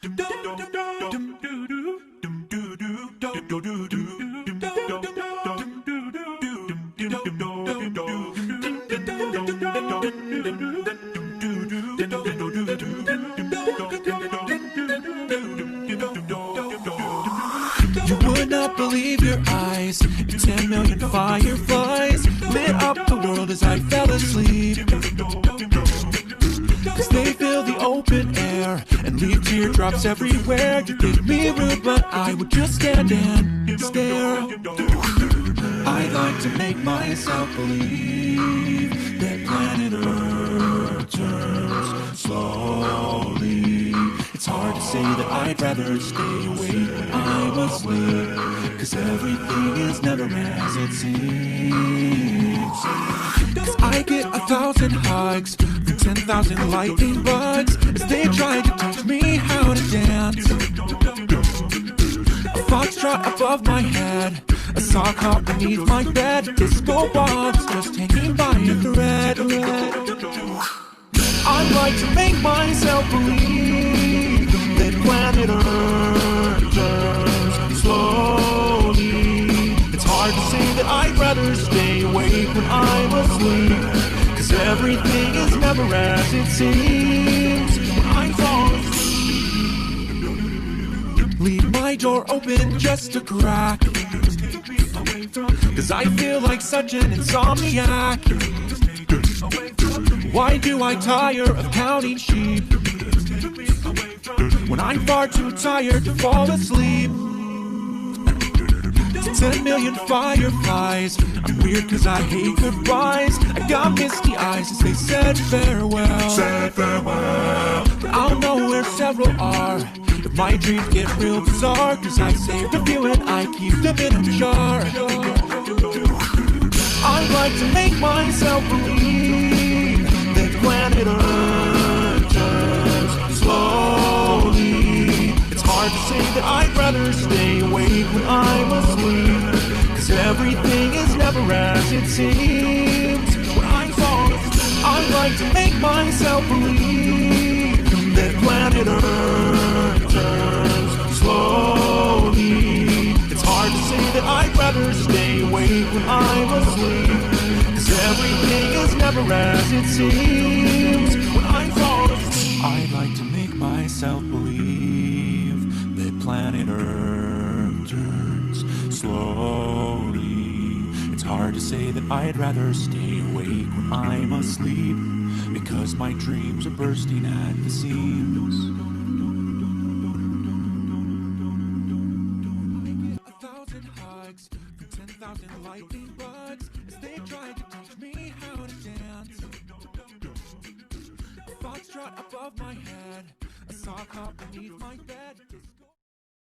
You would not believe your eyes. 10 million fireflies lit up the world as I fell asleep. Cause they fill the open air and leave teardrops everywhere. You think me rude, but I would just stand and stare. I like to make myself believe that planet Earth turns slowly. It's hard to say that I'd rather stay awake when I'm asleep, cause everything is never as it seems. Cause I get 1,000 hugs from 10,000 lightning bugs as they try to teach me how to dance. A foxtrot above my head, a sock hop beneath my bed, a disco ball that's just hanging by a thread. I like to make myself believe that planet Earth turns slowly. It's hard to say that I'd rather stay awake when I'm asleep, cause everything is never as it seems. When I fall asleep, leave my door open just a crack, cause I feel like such an insomniac. Why do I tire of counting sheep when I'm far too tired to fall asleep? 10 million fireflies. I'm weird cause I hate goodbyes. I got misty eyes as they said farewell. But I'll know where several are if my dreams get real bizarre, cause I saved a few and I keep them in a jar. I like to make myself believe that planet Earth turns slowly. It's hard to say that I'd rather stay awake when I'm asleep, cause everything is never as it seems. When I fall asleep, I like to make myself believe that planet Earth turns slowly. It's hard to say that I'd rather stay awake when I'm asleep, cause everything is never as it seems. When I fall asleep, I'd like to make myself believe that planet Earth turns slowly. It's hard to say that I'd rather stay awake when I'm asleep, because my dreams are bursting at the seams. 1,000 hugs from 10,000 lightning bugs as they try to teach me how to dance. A foxtrot above my head, a sock hop beneath my bed.